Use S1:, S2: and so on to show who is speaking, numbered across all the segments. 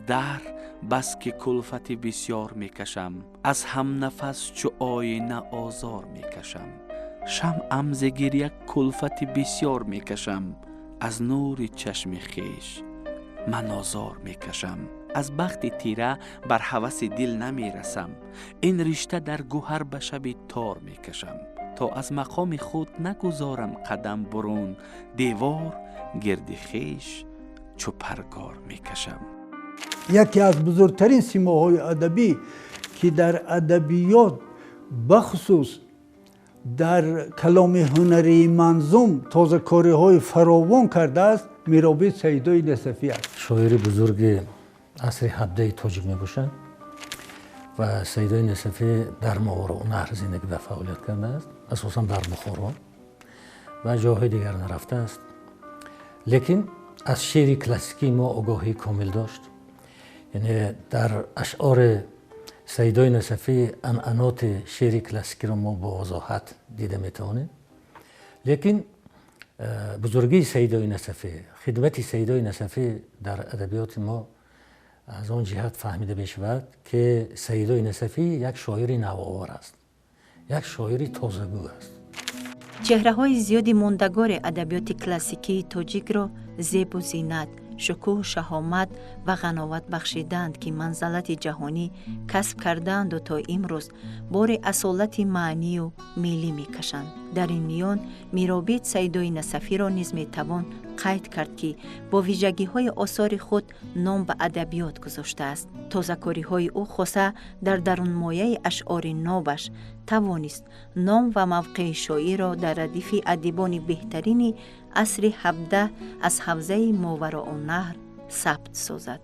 S1: از دهر بس که کلفت بسیار میکشم، از هم نفس چو آینه آزار میکشم. شمعم ز گریه کلفت بسیار میکشم، از نور چشم خویش من آزار میکشم. از بخت تیره بر هوس دل نمیرسم، این رشته در گوهر به شب تار میکشم. تا از مقام خود نگذارم قدم برون، دیوار گرد خویش چو پرگار میکشم.
S2: یکی از بزرگترین سیماهای ادبی که در ادبیات بخصوص در کلام هنری منظوم تازه‌کاری های فراوان کرده است، میرابط سیدای نصفی است.
S3: شاعر بزرگ عصر حبده تاجیک میباشند و سیدای نصفی در ماوراءالنهر زندگی و فعالیت کرده است، اساسا در بخارا و جاهای دیگر نرفته است. لیکن از شعر کلاسیکی ما آگاهی کامل داشت. یعنی در اشعار سیدای نصفی عنعنات شعر کلاسیکی را ما با وضاحت دیده میتوانیم. لیکن بزرگی سیدای نصفی، خدمت سیدای نصفی در ادبیات ما از آن جهت فهمیده میشود که سیدای نصفی یک شاعر نوآور است، یک شاعر تازه‌گو است.
S4: چهره‌های زیادی ماندگار ادبیات کلاسیکی تاجیک را زیب و زینت، شکوه و شهامت و قناعت بخشیدند که منزلت جهانی کسب کردند و تا امروز بار اصالت معنی و ملی میکشند. در این میان میرابط سیدای نصفی را نیز میتوان قید کرد که با ویژگی‌های آثار خود نام به ادبیات گذاشته است. تازه‌کاری‌های او خاصه در درون مایه اشعار نابش توانست نام و موقع شاعر را در ردیف ادیبان بهترین عصر حبده از حوزه ماوراءالنهر ثبت سازد.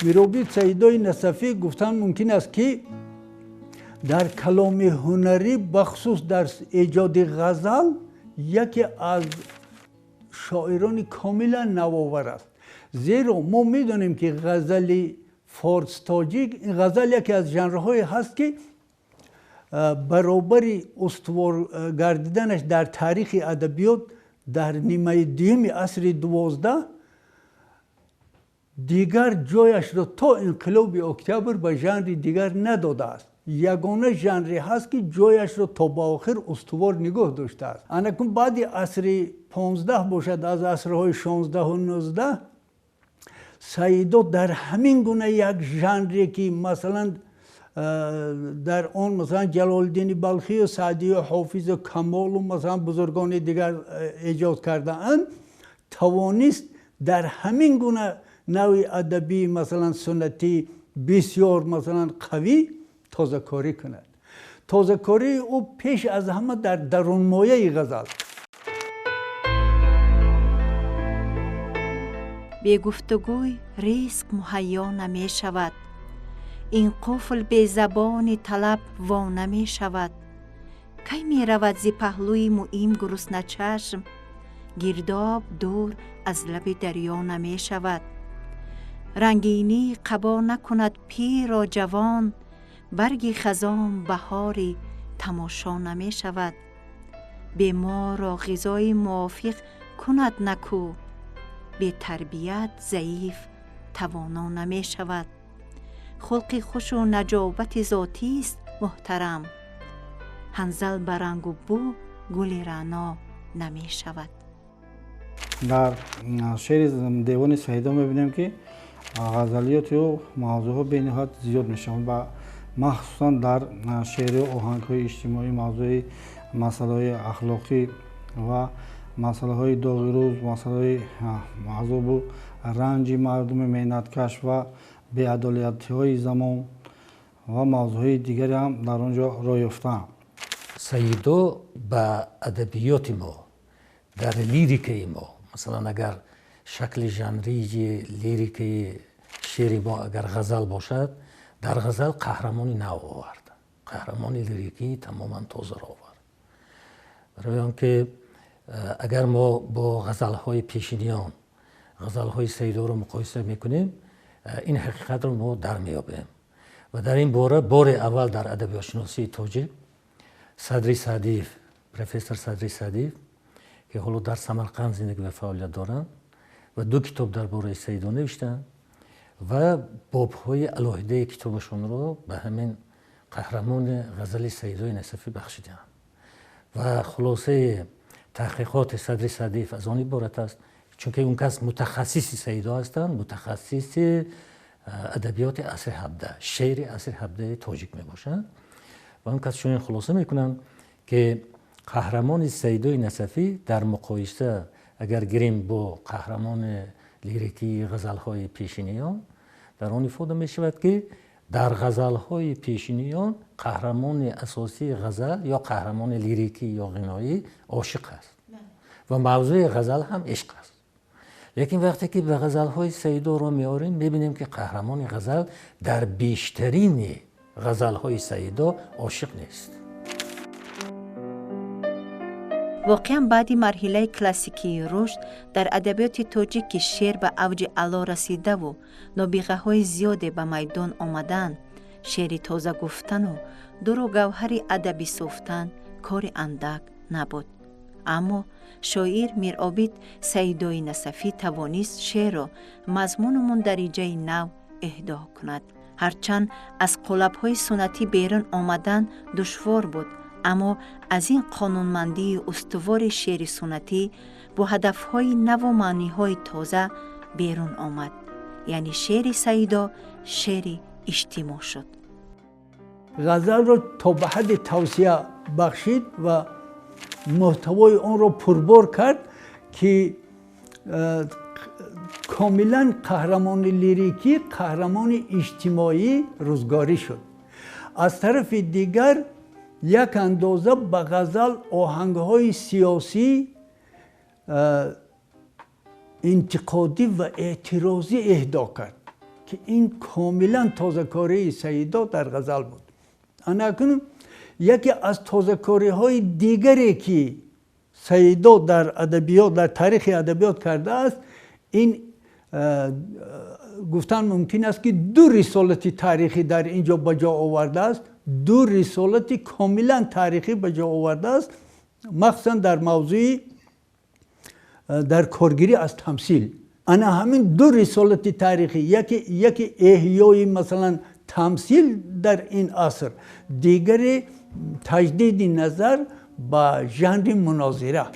S2: میرابط سیدای نصفی گفتن ممکن است که در کلام هنری بخصوص در ایجاد غزل یکی از شاعران کاملا نوآور است. زیرا ما میدونیم که غزل فارس تاجیک، این غزل یکی از ژانرهای هست که برابر استوار گردیدنش در تاریخ ادبیات در نیمه دوم عصر 12 دیگر جایش را تا انقلاب اکتبر به ژانر دیگر نداده است. یگانه ژانری هست که جایش را تا به آخر استوار نگاه داشته است. انکون بعد عصر 15 باشد، از عصرهای 16 و 19 سیدا در همین گونه یک ژانری که مثلا در آن مثلا جلال الدین بلخی و سعدی و حافظ و کمال و مثلا بزرگان دیگر ایجاد کرده اند، توانست در همین گونه نوع ادبی مثلا سنتی بسیار مثلا قوی تازه‌کاری کند. تازه‌کاری او پیش از همه در درون مایه غزل.
S4: به گفتگوی ریسک مهیا نمی شود، این قفل به زبان طلب وا نمی شود. کی می رود ز پهلوی مویم گرسنه چشم، گرداب دور از لب دریا نمی شود. رنگینی قبا نکند پیر را جوان، برگ خزان بهاری تماشا نمی شود. به ما را غذای موافق کند نکو، به تربیت ضعیف توانا نمی شود. خلق خوش و نجابت ذاتی است محترم، حنظل برنگ و بو گل رعنا نمی شود.
S5: در شعر دیوان سیدا میبینیم که غزلیات و موضوع به نهایت زیاد میشوند و مخصوصا در شعر و آهنگ‌های اجتماعی موضوع مسائل اخلاقی و مسائل داغ روز، مسائل عذاب و رنج مردم محنتکش و بی‌عدالتی‌های زمان و موضوعهای دیگری هم در آنجا راه یافته‌اند.
S3: سیدا به ادبیات ما، در لیریک ما، مثلا اگر شکل ژانری لیریک شعر ما اگر غزل باشد، در غزل قهرمانی نو آورد، قهرمان لیریکی تماما تازه را آورد. برای آنکه اگر ما با غزل‌های پیشینیان غزل‌های سیدا رو مقایسه میکنیم، این حقیقت رو ما در میابیم. و در این باره بار اول در ادبیات شناسی تاجیک صدری سعدی، پروفسور صدری سعدی که حالا در سمرقند زندگی و فعالیت دارند و 2 کتاب درباره سیدا نوشتند و بابهای علاهده کتابشون رو به همین قهرمان غزل سیدای نصفی بخشیدن و خلاصه تحقیقات صدر صدیف از آن عبارت است، چون که اون کس متخصص سیدا هستند، متخصص ادبیات عصر 17 شعر عصر 17 تاجیک می باشند و اون کس چون خلاصه میکنن که قهرمان سیدای نصفی در مقایسه اگر گیریم با قهرمان لیریکی غزل‌های پیشینیان، در آن ifade می شود که در غزل‌های پیشینیان قهرمان اساسی غزل یا قهرمان لیریکی یا غنایی عاشق است و موضوع غزل هم عشق است. لیکن وقتی که به غزل‌های سیدا رو میاریم میبینیم که قهرمان غزل در بیشترین غزل‌های سیدا عاشق نیست.
S4: واقعا بعد مرحله کلاسیکی رشد در ادبیات تاجیک که شعر به اوج علا رسیده و نابغه های زیاده به میدان آمدن، شعر تازه گفتن و درو گوهر ادبی ساختن کار اندک نبود. اما شاعر میرعابد سیدای نصفی توانست شعر را مضمون و مندرجه نو اهدا کند. هرچند از قالب‌های سنتی بیرون آمدن دشوار بود، اما از این قانونمندی استوار شعر سنتی با هدفهای نو و معنیهای تازه بیرون آمد. یعنی شعر سیدا شعر اجتماع شد.
S2: غزل را تا به حد توسعه بخشید و محتوای آن را پربار کرد که کاملا قهرمان لیریکی، قهرمان اجتماعی روزگاری شد. از طرف دیگر یک اندازه به غزل آهنگ‌های سیاسی انتقادی و اعتراضی اهدا کرد که این کاملا تازه‌کاری سیدا در غزل بود. اکنون یکی از تازه‌کاری‌های دیگری که سیدا در ادبیات، در تاریخ ادبیات کرده است، این گفتن ممکن است که دو رسالت تاریخی در اینجا به جا آورده است، دو رسالت کاملا تاریخی به جا آورده است، مخصوصا در موضوع در کارگیری از تمثیل. انا همین دو رسالت تاریخی، یکی احیای مثلا تمثیل در این عصر، دیگری تجدید نظر با ژانر مناظره.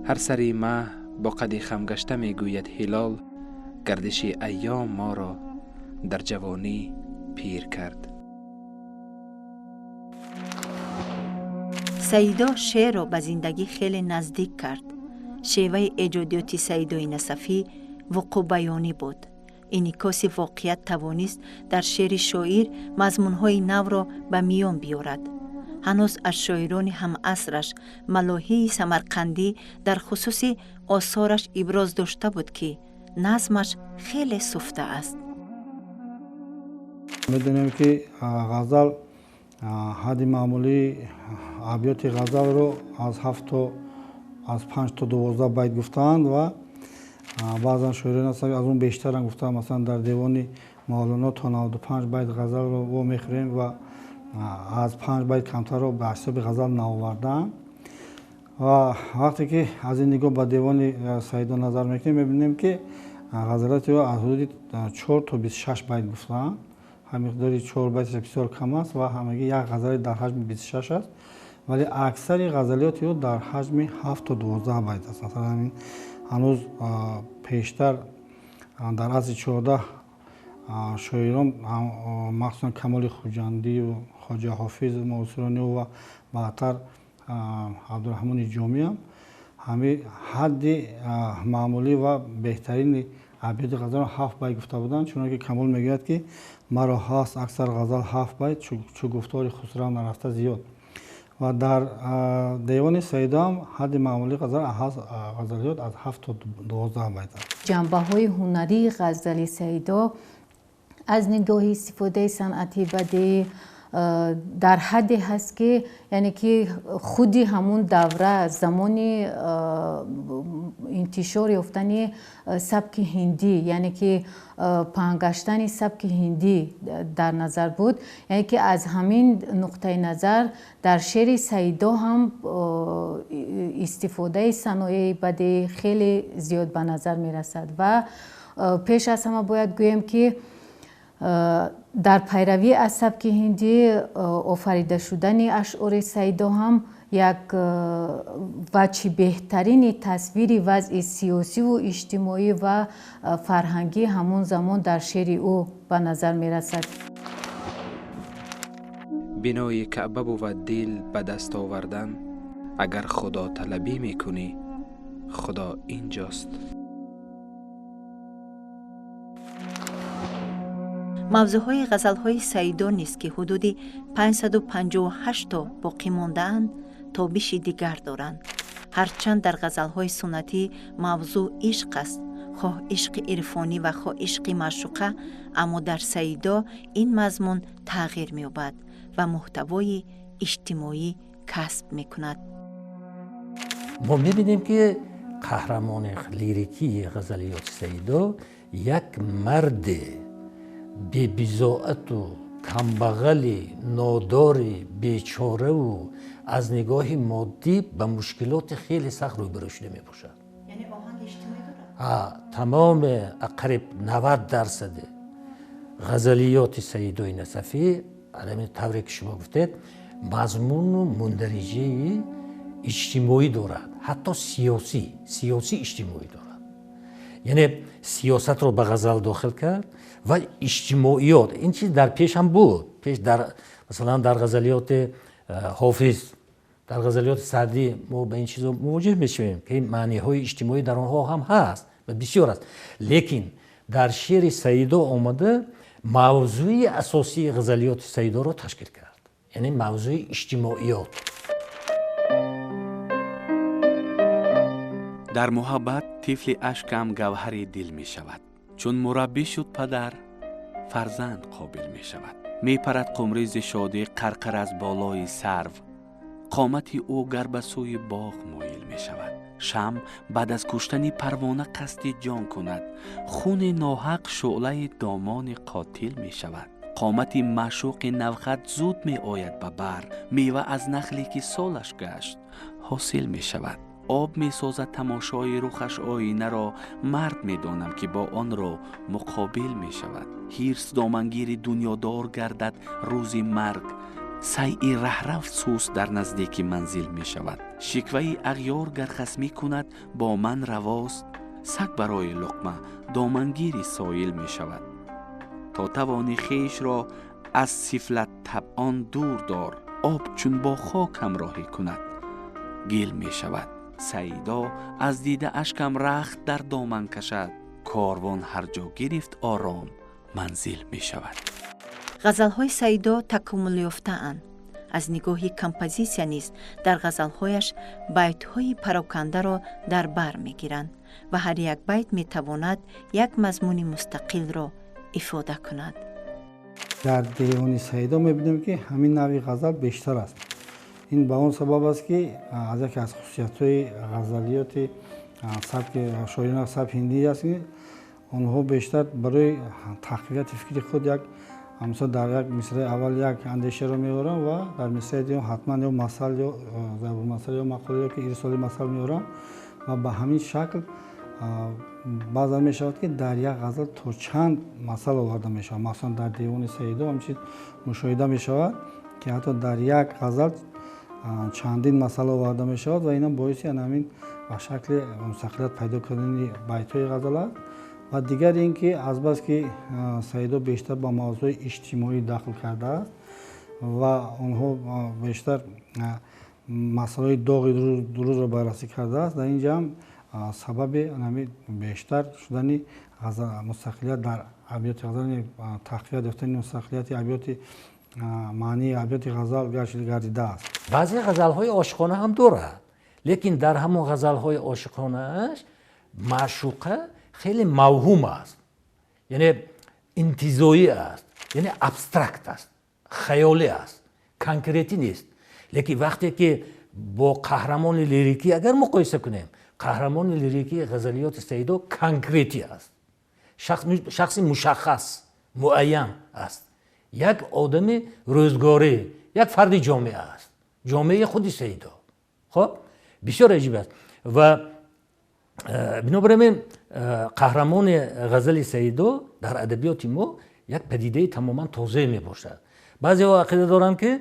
S1: هر سری ماه با قد خم گشته میگوید هلال، گردش ایام ما را در جوانی پیر کرد.
S4: سیدا شعر را به زندگی خیلی نزدیک کرد. شیوه ایجادیاتی سیدای نصفی وقوع بیانی بود. انعکاس واقعیت توانست در شعر شاعر مضمون‌های نو را به میان بیارد. هنوز از شاعران هم عصرش ملاحی سمرقندی در خصوص آثارش ابراز داشته بود که نظمش خیلی سفته است.
S5: میدونیم که غزل حد معمولی ابیات غزل رو از 5 تا 12 بیت گفتند و بعضا شاعران از اون بیشتر هم گفتند. مثلا در دیوان مولانا تا 95 بیت غزل رو میخوریم و از 5 بیت کمتر رو به حساب غزل نآوردن. و وقتی که از این نگاه به دیوان سیدا نظر میکنیم میبینیم که غزلات رو از حدود 4 تا 26 بیت گفتن. مقداری 4 بیتش بسیار کم است و همگی یک غزل در حجم 26 است، ولی اکثر غزلیات رو در حجم 7 تا 12 بیت است. مثلا همین هنوز پیشتر در عصر 14 شاعران مخصوصا کمال خوجندی و خواجه حافظ معاصرانی و بعدتر عبدالرحمن جامی هم همه حد معمولی و بهترین ابیات غزل رو 7 بیت گفته بودند، چون که کمال میگوید که مرا هست اکثر غزل 7 بیت چو گفتار خسرو نرفته زیاد. و در دیوان سیدا هم حد معمولی غزلیات از 7 تا 12 بیت است.
S6: جنبه‌های هنری غزل سیدا از نگاه استفاده صنعتی بدی در حدی هست که یعنی که خودی همون دوره زمان انتشار یافتن سبک هندی، یعنی که پنگشتن سبک هندی در نظر بود، یعنی که از همین نقطه نظر در شعر سیدا هم استفاده صنایع بدی خیلی زیاد به نظر می رسد و پیش از همه باید گویم که در پیروی از سبک هندی آفریده شدن اشعار سیدا هم یک وجه بهترین تصویر وضع سیاسی و اجتماعی و فرهنگی همون زمان در شعر او به نظر می رسد.
S7: بنای کعبه بود دل به دست آوردن، اگر خدا طلبی میکنی خدا اینجاست.
S4: موضوعهای غزلهای سعیدا نیست که حدود 558 تا باقی مانده‌اند تابش دیگر دارند. هرچند در غزلهای سنتی موضوع عشق است، خواه عشق عرفانی و خواه عشق معشوقه، اما در سعیدا این مضمون تغییر می‌یابد و محتوای اجتماعی کسب می‌کند.
S3: ما می‌بینیم که قهرمان لیریکی غزلیات سعیدا یک مرد بی بضاعت و کمبغلی، ناداری، بیچاره و از نگاه مادی به مشکلات خیلی سخت روبرو شده می باشد.
S4: یعنی آهنگ اجتماعی دارد؟
S3: تمام قریب 90% غزلیات سعیدای نصفی همین طوری که شما گفتید مضمون و مندرجه اجتماعی دارد، حتی سیاسی اجتماعی دارد. یعنی سیاست رو به غزل داخل کرد و اجتماعیات. این چیز در پیش هم بود. پیش مثلا در غزلیات حافظ، در غزلیات سعدی ما به این چیزا مواجه میشیم که معنی های اجتماعی در آنها هم هست و بسیار است. لیکن در شعر سعیدا آمده موضوع اساسی غزلیات سعیدا رو تشکیل کرد، یعنی موضوع اجتماعیات.
S1: در محبت طفل اشکم گوهر دل می شود. چون مربی شد پدر فرزند قابل می شود. می پرد قمریز شادی قرقر از بالای سرو. قامت او گر به سوی باغ مایل می شود. شمع بعد از کشتن پروانه قصد جان کند. خون ناحق شعله دامان قاتل می شود. قامت معشوق نوخط زود می آید به بر. میوه از نخلی که سالش گشت حاصل می شود. آب می سازد تماشای رخش آینه را، مرد می دانم که با آن را مقابل می شود. حرص دامنگیر دنیادار گردد روز مرگ، سعی رهرفت سوس در نزدیک منزل می شود. شکوه اغیار گر خصمی کند با من رواست، سگ برای لقمه دامنگیر سایل می شود. تا توانی خیش را از سفلت طبعان دور دار، آب چون با خاک همراهی کند گل می شود. سعیدا از دیده اشکم رخت در دامن کشد، کاروان هر جا گرفت آرام منزل می شود.
S4: غزلهای سعیدا تکامل یافته‌اند. از نگاه کمپوزیسیا نیز در غزلهایش بیت‌های پراکنده را در بر می‌گیرند و هر یک بیت می‌تواند یک مضمون مستقل را افاده کند.
S5: در دیوان سعیدا می‌بینیم که همین نوع غزل بیشتر است. این به اون سبب است که از یک از خصوصیت‌های غزلیات سبک شاعران سبک هندی است که آنها بیشتر برای تحقیقات فکری خود یک مثلا در یک مصرع اول یک اندیشه را می‌آورند و در مصرع دیگر حتما یا مثل یا ضرب المثل یا مقوله که ارسال مثل می‌آورند و به همین شکل بعضا می‌شود که در یک غزل تا چند مثل آورده می‌شود. مثلا در دیوان سعیدا همچنین مشاهده می‌شود که حتی در یک غزل چندین مثل آورده می‌شود و اینا باعث همین به شکل مستقلیت پیدا کردن بیت‌های غزل است. و دیگر اینکه از بس که سعیدا بیشتر با موضوع اجتماعی داخل کرده است و آنها بیشتر مسائل داغ روز را بررسی کرده است، در اینجا هم سبب بیشتر شدن مستقلیت در ابیات غزل، تحقیق یافتن مستقلیت ابیات معنی ابیات غزل گردیده است.
S3: بعضی غزل‌های عاشقانه هم دارد، لیکن در همون غزل‌های عاشقانه‌اش معشوقه خیلی موهوم است، یعنی انتزاعی است، یعنی ابسترکت است، خیالی است، کانکریتی نیست. لیکن وقتی که با قهرمان لیریکی اگر مقایسه کنیم، قهرمان لیریکی غزلیات سعیدا کانکریتی است، شخص مشخص معین است، یک آدم روزگاری، یک فرد جامعه است، جامعه خود سعیدا. خب بسیار عجیب است و بنابراین қаҳрамони ғазали Саидо дар адабиёти мо як падидаи тамоман тоза мебошад. баъзеҳо ақида доранд ки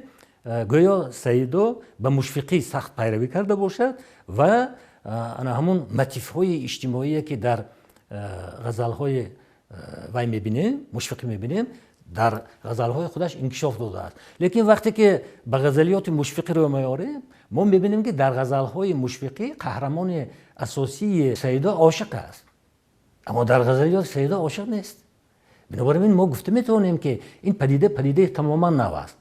S3: гӯё Саидо ба мушфиқӣ сахт пайравӣ карда бошад ва ана ҳамун мотивҳои иҷтимоие ки дар ғазалҳои вай мебинем, мушфиқӣ мебинем, дар ғазалҳои худаш инкишоф додааст. лекин вақте ки ба ғазалиёти мушфиқӣ рӯ меорем, мо мебинем ки дар ғазалҳои мушфиқӣ қаҳрамони асосии Саидо ошиқ аст, аммо дар ғазалиёти Саидо ошиқ нест. бинобар ин мо гуфта метавонем ки ин падидаи тамоман нав аст.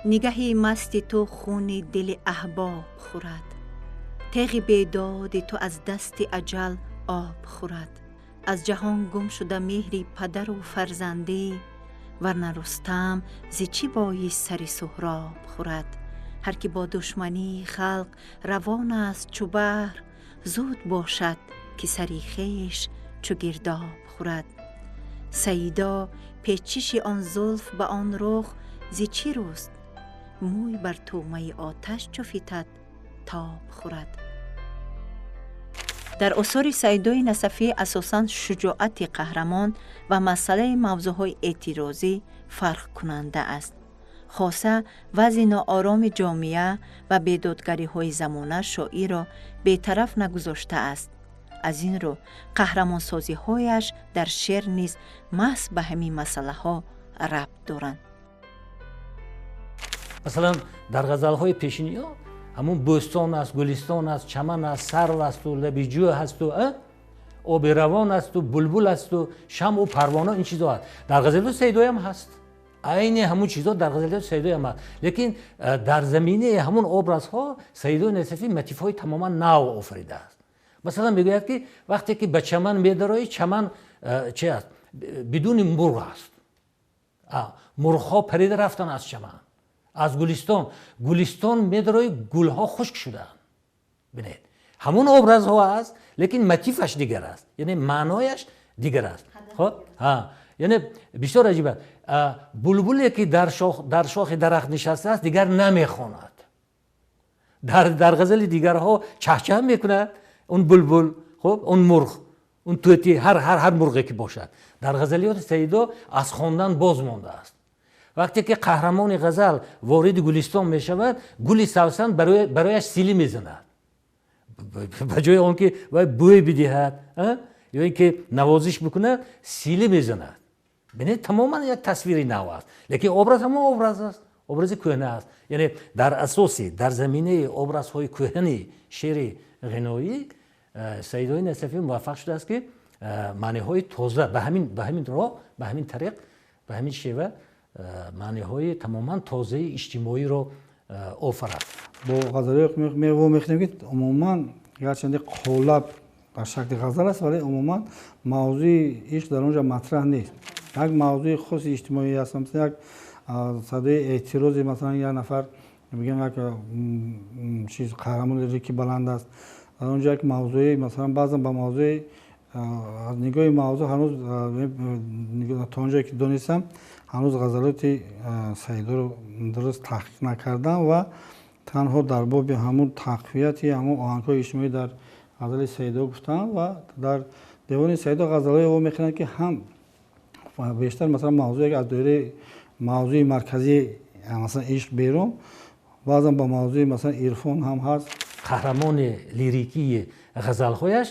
S4: нигаҳи масти ту хуни дили аҳбоб хӯрад, теғи бедоди ту аз дасти аҷал об хӯрад. аз ҷаҳон гум шуда меҳри падару фарзандӣ, варна Рустам зи чӣ боис сари суҳроб хӯрад. ҳар ки бо душмании халқ равон аст чу баҳр, зуд бошад ки сари хеш чу гирдоб хӯрад. Саидо печиши он зулф ба он рух зи чӣ рӯст, мӯй бар тӯъмаи оташ чу фитад тоб хӯрад. дар осори Саидои Насафӣ асосан шуҷоати қаҳрамон ва масъалаи мавзӯъҳои эътирозӣ фарқкунанда аст. хоса вазъи ноороми ҷомеа ва бедодгариҳои замона шоирро бетараф нагузоштааст. аз ин рӯ қаҳрамонсозиҳояш дар шеър низ маҳз ба ҳамин масъалаҳо рабт доранд.
S3: масалан дар ғазалҳои пешиниҳо ҳамун бӯстон аст, гулистон аст, чаман аст, сарв асту, лаби ҷӯ ҳасту, оби равон асту, булбул асту, шамъу парвона, ин чизо аст. дар ғазалиёти Саидо ҳам ҳаст. айни ҳамун чизо дар ғазалиёти Саидо ҳам ҳаст. лекин дар заминаи ҳамун образҳо Саидои Насафӣ мотивҳои тамоман нав офаридааст. масалан мегӯяд ки вақте ки ба чаман медароӣ, чаман чи аст? бидуни мурғ аст. мурғҳо парида рафтан аз чаман. аз гулистон медарои гулҳо хушк шудаанд. бинед, ҳамун образҳо аст, лекин мотиваш дигар аст, яъне маънояш дигар аст. хоб яъне бисёр аҷиб аст. булбуле ки дар шохи дарахт нишастааст дигар намехонад. дар ғазали дигарҳо чаҳчаҳ мекунад он булбул, хоб он мурғ, он тӯти, ҳар мурғе ки бошад. дар ғазалиёти Саидо аз хондан боз мондааст. вақте ки қаҳрамони ғазал вориди гулистон мешавад, гули савсан барояш силӣ мезанад, ба ҷои он ки вай бӯй бидиҳад ё ин ки навозиш бикунад, силӣ мезанад. бинед, тамоман як тасвири нав аст, лекин образ ҳамон образ аст, образи кӯҳна аст. яъне дар асоси, дар заминаи образҳои кӯҳнани шеъри ғиноӣ Саидои Насафӣ муваффақ шудааст ки маъниҳои тоза ба ҳамин роҳ, ба ҳамин тариқ, ба ҳамин шева маъниҳои тамоман тозаи иҷтимоиро офарад.
S5: бо ғазалиё мехонем ки умуман гарчанде қолаб ба шакли ғазал аст, вале умуман мавзӯи ишқ дар онҷа матраҳ нест. як мавзӯи хуси иҷтимоӣ аст, мисал як садои эътирози, масалан як нафар мегӯям як чиз қаҳрамони рики баланд аст, дар онҷа як мавзӯи, масалан баъзан ба мавзӯи аз нигоҳи мавзӯъ ҳанӯз то онҷое ки донистам ҳанӯз ғазалиёти Саидоро дуруст таҳқиқ накардам ва танҳо дар боби ҳамун тақвияти ҳамун оҳангҳои иҷтимоӣ дар ғазали Саидо гуфтам ва дар девони Саидо ғазалҳое во мехонанд ки ҳам бештар масалан мавзӯе аз доираи мавзӯи марказии масалан ишқ берун, баъзан ба мавзӯи масалан ирфон ҳам ҳаст.
S3: қаҳрамони лирикии ғазалҳояш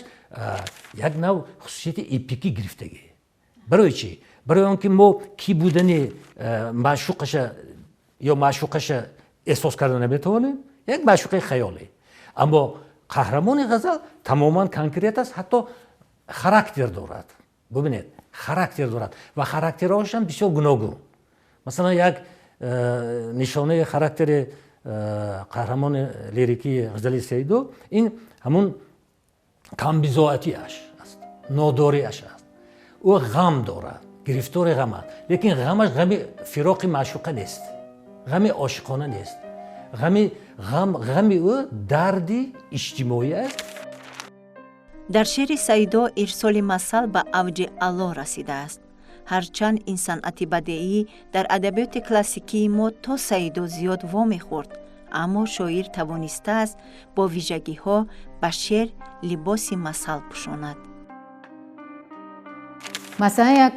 S3: як нав хусусияти эпикӣ гирифтагӣ. барои чӣ? барои он ки мо кӣ будани маъшуқаша ё маъшуқаша эҳсос карда наметавонем, як маъшуқаи хаёле. аммо қаҳрамони ғазал тамоман конкрет аст, ҳатто характер дорад. бубинед, характер дорад ва характерҳоашам бисёр гуногун. масалан як нишонаи характери қаҳрамони лирикии ғазали Саидо ин ҳамун камбизоатиаш аст, нодориаш аст. ӯ ғам дорад, гирифтори ғам аст, лекин ғамаш ғами фироқи маъшуқа нест, ғами ошиқона нест. ғами ӯ дарди иҷтимоӣ аст.
S4: дар шеъри Саидо ирсоли масал ба авҷи аъло расидааст. ҳарчанд ин санъати бадеӣ дар адабиёти классикии мо то Саидо зиёд вомехӯрд, اما شاعر توانسته است با ویژگی ها به شعر لباس مثل پوشاند.
S6: مثلا یک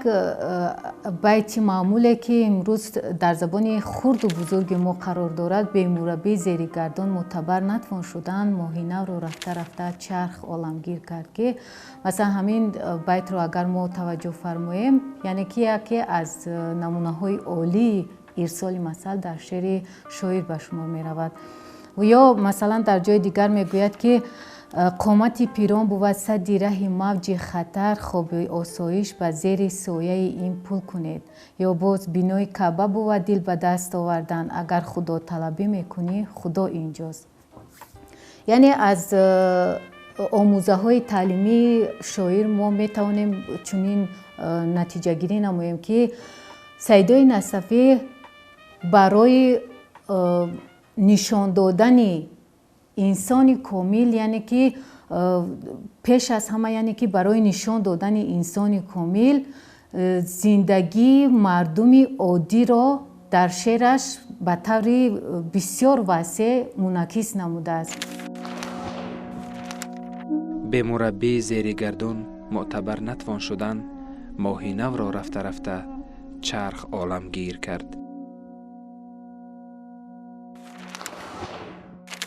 S6: بیت معموله که امروز در زبان خرد و بزرگ ما قرار دارد: به مربی زیر گردان معتبر نتوان شدن، ماهی نو رو رفته رفته چرخ عالمگیر کرد. که مثلا همین بیت رو اگر ما توجه فرماییم، یعنی که یکی از نمونه های عالی ارسال مثل در شعر شاعر به شما می رود. و یا مثلا در جای دیگر می گوید که قامت پیران بود صد ره موج خطر، خواب آسایش به زیر سایه این پل کنید. یا باز بینای کعبه بود دل به دست آوردن، اگر خدا طلبی میکنی خدا اینجاست. یعنی از آموزه های تعلیمی شاعر ما میتوانیم چنین نتیجه گیری نماییم که سیدای نصفی برای نشان دادن انسانی کامل، یعنی که پیش از همه، یعنی که برای نشان دادن انسانی کامل زندگی مردم عادی را در شعرش به طور بسیار واسع منعکس نموده است.
S7: به مربی زیر گردون معتبر نتوان شدن، ماهی نو را رفته رفته چرخ عالمگیر کرد.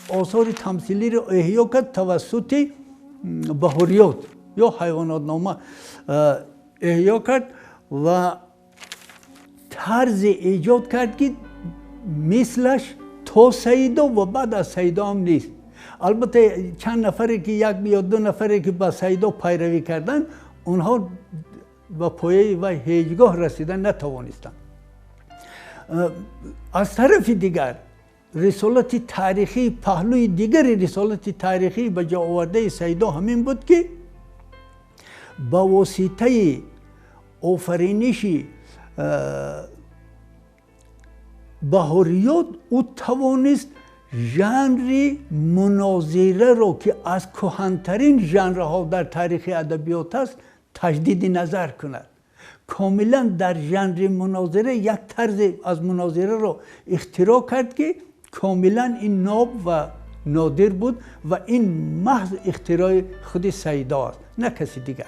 S2: آثار تمثیلی رو احیا کرد توسط بهاریات یا حیوانات نامه احیا کرد و طرز ایجاد کرد که مثلش تا سیدا و بعد از سیدا هم نیست. البته چند نفری که یک یا دو نفری که با سیدا پیروی کردن، اونها به پایه و هیچگاه رسیدن نتوانستند. از طرف دیگر رسالت تاریخی، پهلوی دیگر رسالت تاریخی به جا آورده سیدا همین بود که با واسطه آفرینش بهاریات او توانست ژانر مناظره را که از کهن‌ترین ژانرها در تاریخ ادبیات است تجدید نظر کند. کاملا در ژانر مناظره یک طرز از مناظره را اختراع کرد که کاملا این ناب و نادر بود و این محض اختراع خود سیدا است، نه کسی دیگر.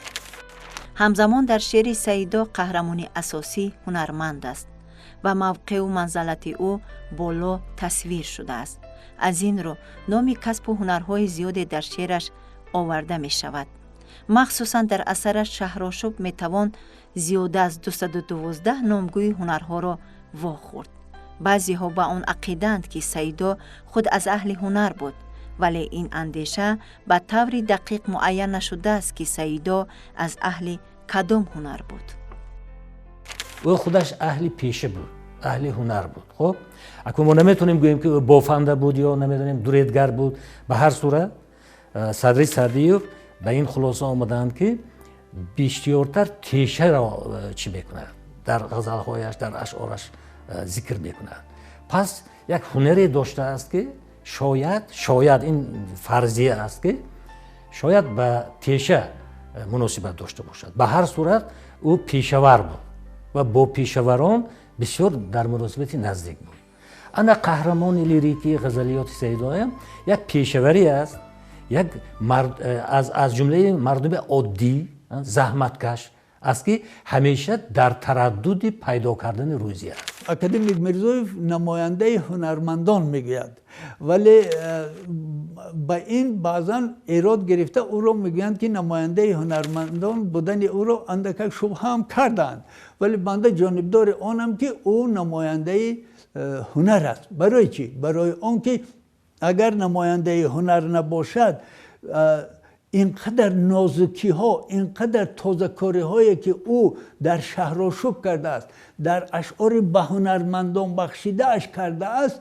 S4: همزمان در شعر سیدا قهرمان اساسی هنرمند است و موقع و منزلت او بالا تصویر شده است. از این رو نام کسب و هنرهای زیادی در شعرش آورده می شود. مخصوصا در اثرش شهرآشوب می توان زیاده از 212 نامگوی هنرها را واخورد. بعضی ها با آن عقیدند که سیدا خود از اهل هنر بود، ولی این اندیشه به طور دقیق معین نشده است که سیدا از اهل کدام هنر بود.
S3: او خودش اهل پیشه بود، اهل هنر بود. خب اکنون ما نمیتونیم گوییم که بافنده بود یا نمیدونیم دوریدگر بود. به هر صورت صدری سعدیوف به این خلاصه آمدند که بیشترتر تیشه را چی میکند، در غزلهایش، در اشعارش ذکر میکند. پس یک هنری داشته است که شاید این فرضیه است که شاید به تیشه مناسبت داشته باشد. به هر صورت او پیشور بود و با پیشوران بسیار در مناسبت نزدیک بود. انا قهرمان لیریکی غزلیات سیدا یک پیشوری است، یک از جمله مردم عادی زحمتکش است که همیشه در تردد پیدا کردن روزی است.
S2: اکادمیک میرزویف نماینده هنرمندان میگوید، ولی با این بعضا ایراد گرفته او را میگویند که نماینده هنرمندان بودن او را اندک شبهه هم کردند، ولی بنده جانبدار آنم که او نماینده هنر است. برای چی؟ برای آنکه اگر نماینده هنر نباشد، اینقدر نازکی ها، اینقدر تازه کاری هایی که او در شهرآشوب کرده است، در اشعار به هنرمندان بخشیده اش کرده است،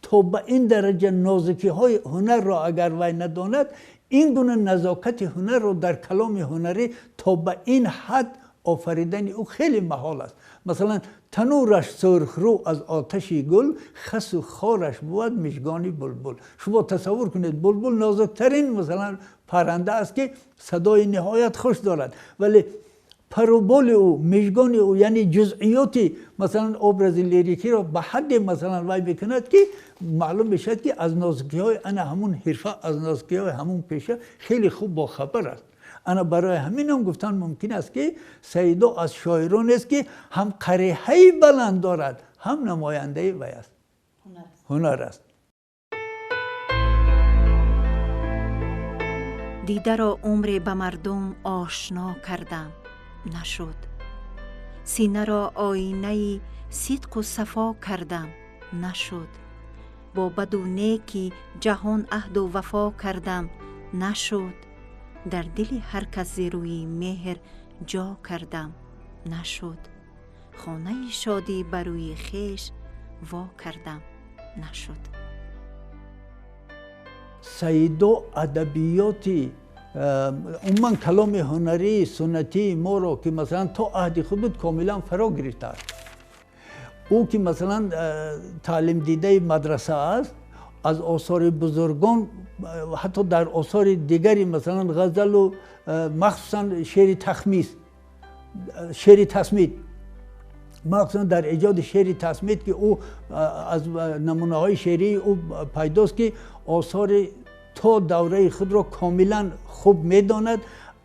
S2: تا به این درجه نازکی های هنر را اگر وی نداند، این گونه نزاکت هنر را در کلام هنری تا به این حد آفریدن او خیلی محال است. مثلا تنورش سرخ رو از آتش گل، خس و خارش بود مژگانی بلبل. شما تصور کنید بلبل نازکترین مثلا پرنده است که صدای نهایت خوش دارد، ولی پروبول او، مژگان او، یعنی جزئیات مثلا ابراز لیریکی را به حد مثلا وای بکند که معلوم بشد که از نازکی های انا همون حرفه، از نازکی های همون پیشه خیلی خوب با خبر است. انا برای همین هم گفتن ممکن است که سیدو از شاعران است که هم قریحه بلند دارد، هم نماینده وی است، هنر است.
S4: دیده را عمر به مردم آشنا کردم، نشد. سینه را آینه صدق و صفا کردم، نشد. با بد و نیکی جهان عهد و وفا کردم، نشد. در دل هر کس ز روی مهر جا کردم، نشد. خانه شادی بر روی خویش وا کردم، نشد.
S2: سیدو ادبیاتی عموما کلام هنری سنتی ما رو که مثلا تا عهد خود بود کاملا فرا گرفته است. او که مثلا تعلیم دیده مدرسه است، از آثار بزرگان حتی در آثار دیگری مثلا غزل و مخصوصا شعر تخمیس، شعر تصمید، مخصوصا در ایجاد شعر تصمید که او از نمونه های شعری او پیداست که آثار تا دوره خود را کاملا خوب میداند.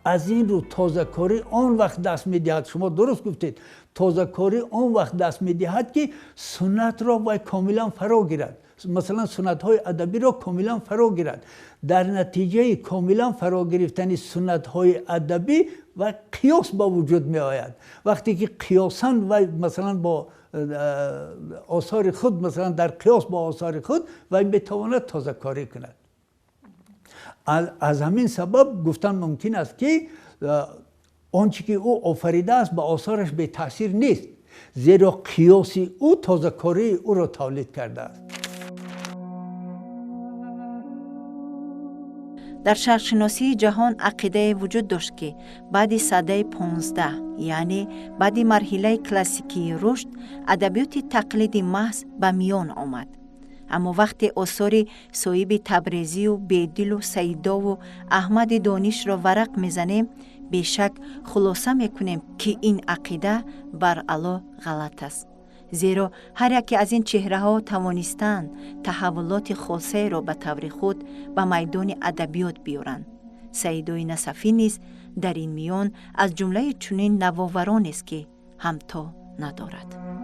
S2: از این رو تازه‌کاری آن وقت دست میدهد، شما درست گفتید، تازه‌کاری آن وقت دست میدهد که سنت را باید کاملا فرا گیرد، مثلا سنت های ادبی را کاملا فرا گیرد. در نتیجه کاملا فرا گرفتن سنت های ادبی و قیاس با وجود می آید. وقتی که قیاساً و مثلا با آثار خود، مثلا در قیاس با آثار خود و بتواند تازه‌کاری کند. از همین سبب گفتن ممکن است که آنچه که او آفریده است به آثارش به تاثیر نیست، زیرا قیاسی او تازه‌کاری او را تولید کرده است.
S4: در شرق‌شناسی جهان عقیده وجود داشت که بعد سده 15 یعنی بعد مرحله کلاسیکی رشد ادبیات تقلیدی محض به میان آمد. اما وقتی آثار صایب تبریزی و بیدل و سیدا و احمد دانش را ورق میزنیم، بیشک خلاصه میکنیم که این عقیده برعلا غلط است. زیرا هر یکی از این چهره ها توانستند تحولات خاصه را به طور خود به میدان ادبیات بیارند. سیدای نصفی نیز در این میان از جمله چنین نوآوران است که همتا ندارد.